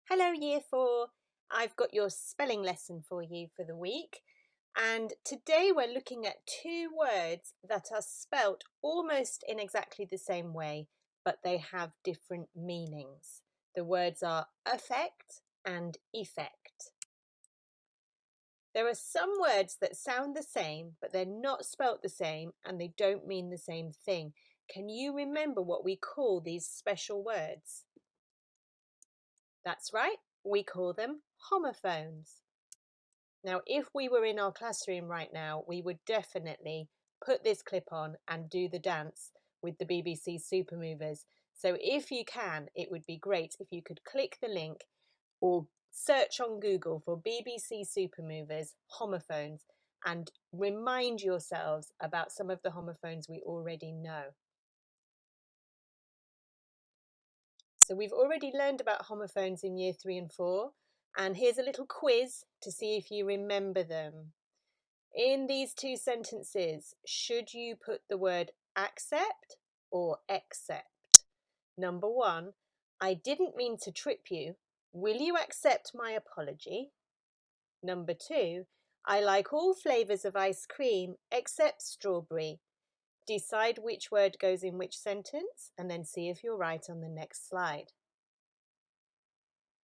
Hello, Year 4. I've got your spelling lesson for you for the week. And today we're looking at two words that are spelt almost in exactly the same way, but they have different meanings. The words are affect and effect. There are some words that sound the same, but they're not spelt the same and they don't mean the same thing. Can you remember what we call these special words? That's right, we call them homophones. Now, if we were in our classroom right now, we would definitely put this clip on and do the dance with the BBC Super Movers. So if you can, it would be great if you could click the link or search on Google for BBC Super Movers homophones and remind yourselves about some of the homophones we already know. So we've already learned about homophones in year 3 and 4, and here's a little quiz to see if you remember them. In these two sentences, should you put the word accept or accept? Number 1, I didn't mean to trip you. Will you accept my apology? Number 2, I like all flavours of ice cream except strawberry. Decide which word goes in which sentence and then see if you're right on the next slide.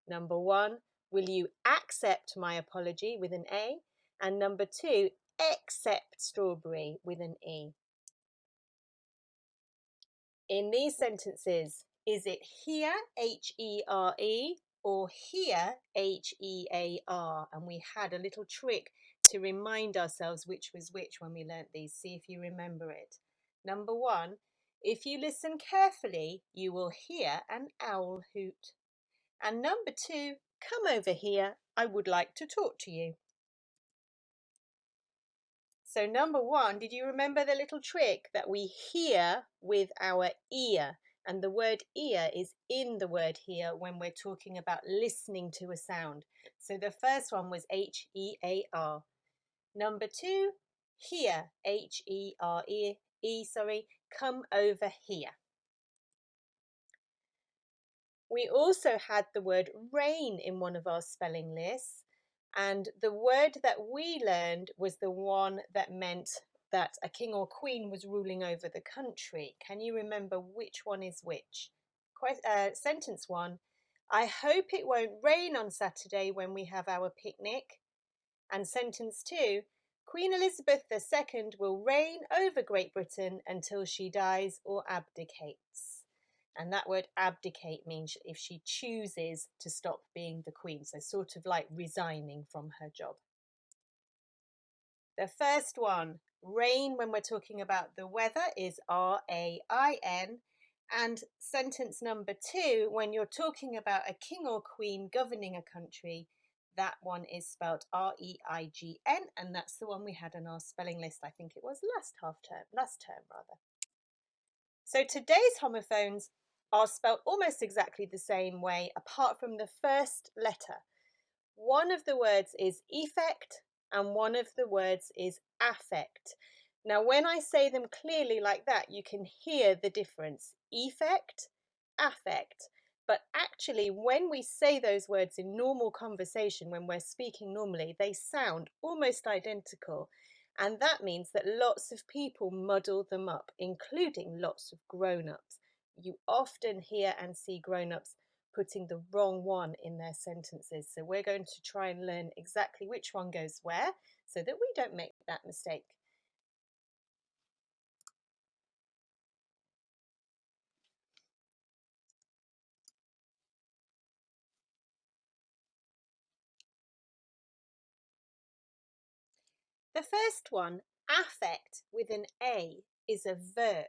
Number 1, will you accept my apology with an A? And number 2, accept strawberry with an E. In these sentences, is it here, H-E-R-E, or here, H-E-A-R? And we had a little trick to remind ourselves which was which when we learnt these. See if you remember it. Number 1, if you listen carefully, you will hear an owl hoot. And number 2, come over here, I would like to talk to you. So number 1, did you remember the little trick that we hear with our ear? And the word ear is in the word hear when we're talking about listening to a sound. So the first one was H-E-A-R. Number 2, hear, H-E-R-E, come over here. We also had the word rain in one of our spelling lists, and the word that we learned was the one that meant that a king or queen was ruling over the country. Can you remember which one is which? Sentence 1, I hope it won't rain on Saturday when we have our picnic. And sentence 2, Queen Elizabeth II will reign over Great Britain until she dies or abdicates. And that word abdicate means if she chooses to stop being the queen, so sort of like resigning from her job. The first one, rain, when we're talking about the weather, is R-A-I-N. And sentence number 2, when you're talking about a king or queen governing a country, that one is spelled R-E-I-G-N, and that's the one we had on our spelling list. I think it was last term. So today's homophones are spelled almost exactly the same way, apart from the first letter. One of the words is effect and one of the words is affect. Now, when I say them clearly like that, you can hear the difference. Effect, affect. But actually, when we say those words in normal conversation, when we're speaking normally, they sound almost identical. And that means that lots of people muddle them up, including lots of grown-ups. You often hear and see grown-ups putting the wrong one in their sentences. So we're going to try and learn exactly which one goes where so that we don't make that mistake. The first one, affect with an A, is a verb.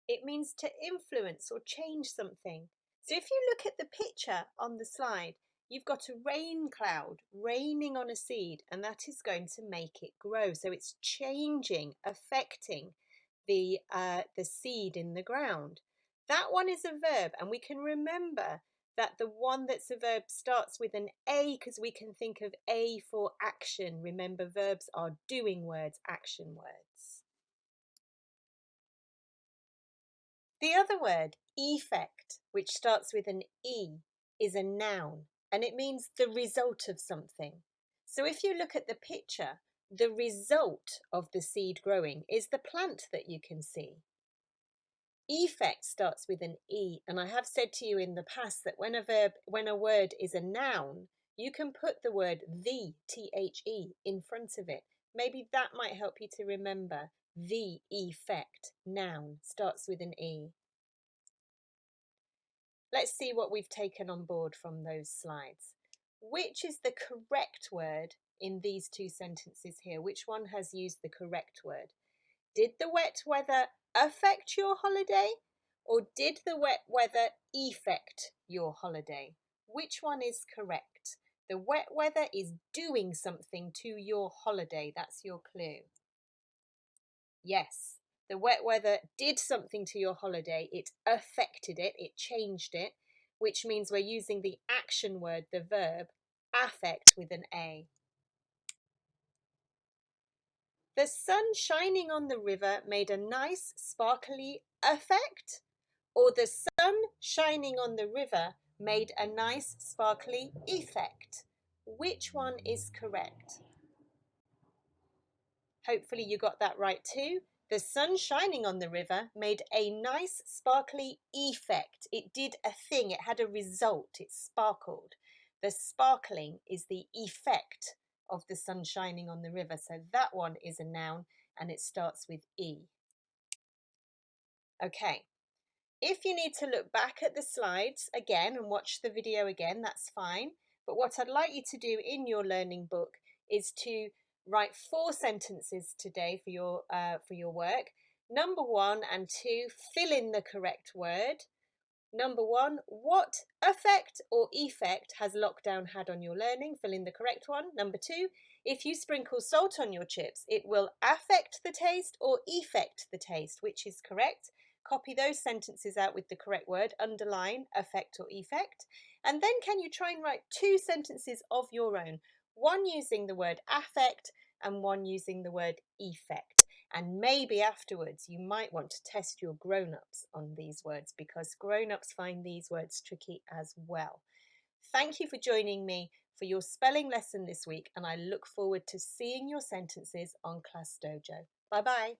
It means to influence or change something. So if you look at the picture on the slide, you've got a rain cloud raining on a seed, and that is going to make it grow. So it's changing, affecting the seed in the ground. That one is a verb, and we can remember that the one that's a verb starts with an A because we can think of A for action. Remember, verbs are doing words, action words. The other word, effect, which starts with an E, is a noun and it means the result of something. So if you look at the picture, the result of the seed growing is the plant that you can see. Effect starts with an E, and I have said to you in the past that when a word is a noun, you can put the word the, T-H-E, in front of it. Maybe that might help you to remember. The effect, noun, starts with an E. Let's see what we've taken on board from those slides. Which is the correct word in these two sentences here? Which one has used the correct word? Did the wet weather affect your holiday, or did the wet weather effect your holiday? Which one is correct? The wet weather is doing something to your holiday. That's your clue. Yes, the wet weather did something to your holiday. It affected it, it changed it, which means we're using the action word, the verb, affect with an A. The sun shining on the river made a nice sparkly effect, or the sun shining on the river made a nice sparkly effect. Which one is correct? Hopefully you got that right too. The sun shining on the river made a nice sparkly effect. It did a thing, it had a result, it sparkled. The sparkling is the effect of the sun shining on the river. So that one is a noun and it starts with E. Okay, if you need to look back at the slides again and watch the video again, that's fine. But what I'd like you to do in your learning book is to write 4 sentences today for your work. Number 1 and 2, fill in the correct word. Number 1, what effect or effect has lockdown had on your learning? Fill in the correct one. Number 2, if you sprinkle salt on your chips, it will affect the taste or effect the taste. Which is correct? Copy those sentences out with the correct word, underline affect or effect. And then can you try and write 2 sentences of your own? One using the word affect and one using the word effect. And maybe afterwards you might want to test your grown-ups on these words because grown-ups find these words tricky as well. Thank you for joining me for your spelling lesson this week, and I look forward to seeing your sentences on Class Dojo. Bye-bye.